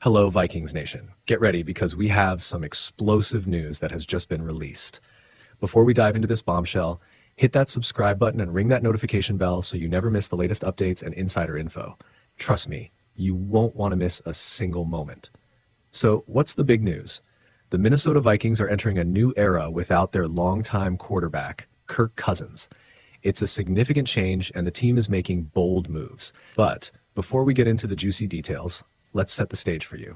Hello, Vikings Nation. Get ready because we have some explosive news that has just been released. Before we dive into this bombshell, hit that subscribe button and ring that notification bell so you never miss the latest updates and insider info. Trust me, you won't want to miss a single moment. So, what's the big news? The Minnesota Vikings are entering a new era without their longtime quarterback, Kirk Cousins. It's a significant change, and the team is making bold moves. But before we get into the juicy details, let's set the stage for you.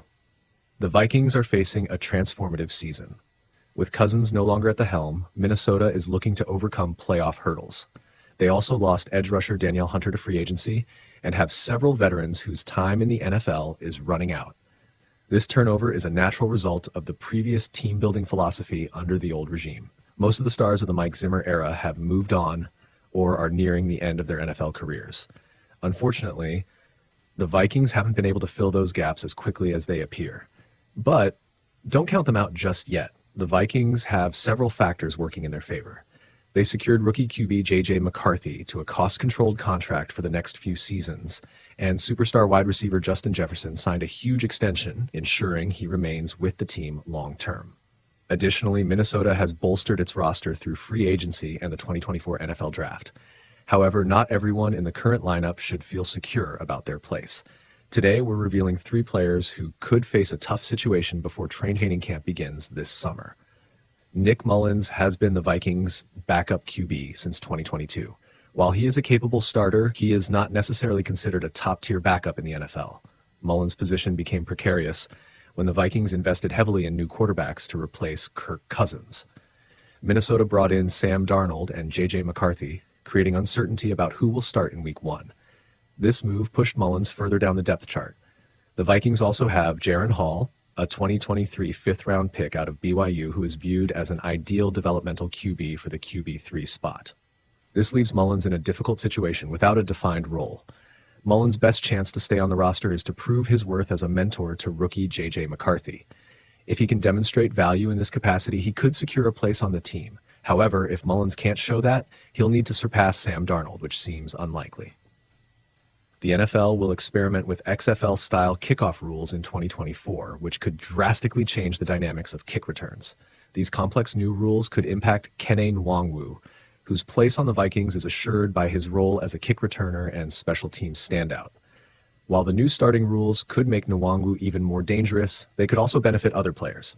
The Vikings are facing a transformative season. With Cousins no longer at the helm, Minnesota is looking to overcome playoff hurdles. They also lost edge rusher Danielle Hunter to free agency and have several veterans whose time in the NFL is running out. This turnover is a natural result of the previous team-building philosophy under the old regime. Most of the stars of the Mike Zimmer era have moved on or are nearing the end of their NFL careers. Unfortunately, the Vikings haven't been able to fill those gaps as quickly as they appear. But don't count them out just yet. The Vikings have several factors working in their favor. They secured rookie QB J.J. McCarthy to a cost-controlled contract for the next few seasons, and superstar wide receiver Justin Jefferson signed a huge extension, ensuring he remains with the team long-term. Additionally, Minnesota has bolstered its roster through free agency and the 2024 NFL Draft. However, not everyone in the current lineup should feel secure about their place. Today, we're revealing 3 players who could face a tough situation before training camp begins this summer. Nick Mullins has been the Vikings' backup QB since 2022. While he is a capable starter, he is not necessarily considered a top-tier backup in the NFL. Mullins' position became precarious when the Vikings invested heavily in new quarterbacks to replace Kirk Cousins. Minnesota brought in Sam Darnold and J.J. McCarthy, creating uncertainty about who will start in Week 1. This move pushed Mullins further down the depth chart. The Vikings also have Jaren Hall, a 2023 fifth-round pick out of BYU who is viewed as an ideal developmental QB for the QB3 spot. This leaves Mullins in a difficult situation without a defined role. Mullins' best chance to stay on the roster is to prove his worth as a mentor to rookie J.J. McCarthy. If he can demonstrate value in this capacity, he could secure a place on the team. However, if Mullins can't show that, he'll need to surpass Sam Darnold, which seems unlikely. The NFL will experiment with XFL-style kickoff rules in 2024, which could drastically change the dynamics of kick returns. These complex new rules could impact Kene Nwangwu, whose place on the Vikings is assured by his role as a kick returner and special teams standout. While the new starting rules could make Nwangwu even more dangerous, they could also benefit other players.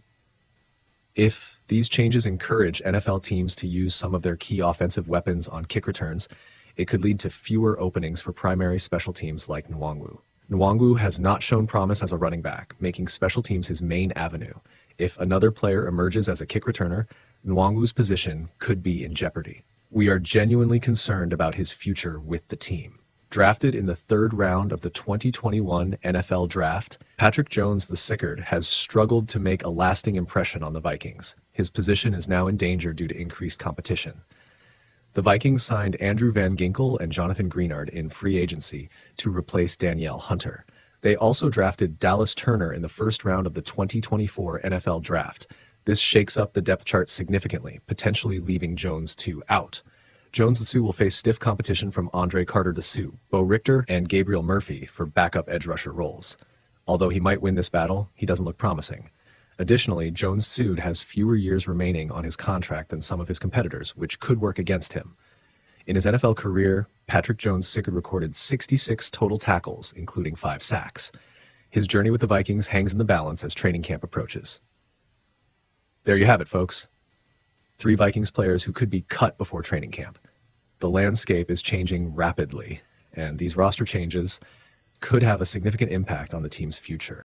If these changes encourage NFL teams to use some of their key offensive weapons on kick returns, it could lead to fewer openings for primary special teams like Nwangwu. Nwangwu has not shown promise as a running back, making special teams his main avenue. If another player emerges as a kick returner, Nwangwu's position could be in jeopardy. We are genuinely concerned about his future with the team. Drafted in the 3rd round of the 2021 NFL Draft, Patrick Jones the Sickard has struggled to make a lasting impression on the Vikings. His position is now in danger due to increased competition. The Vikings signed Andrew Van Ginkel and Jonathan Greenard in free agency to replace Danielle Hunter. They also drafted Dallas Turner in the 1st round of the 2024 NFL Draft. This shakes up the depth chart significantly, potentially leaving Jones 2 out. Jones the Sioux will face stiff competition from Andre Carter the Sioux, Bo Richter, and Gabriel Murphy for backup edge rusher roles. Although he might win this battle, he doesn't look promising. Additionally, Jones Sood has fewer years remaining on his contract than some of his competitors, which could work against him. In his NFL career, Patrick Jones-Sickard recorded 66 total tackles, including 5 sacks. His journey with the Vikings hangs in the balance as training camp approaches. There you have it, folks. 3 Vikings players who could be cut before training camp. The landscape is changing rapidly, and these roster changes could have a significant impact on the team's future.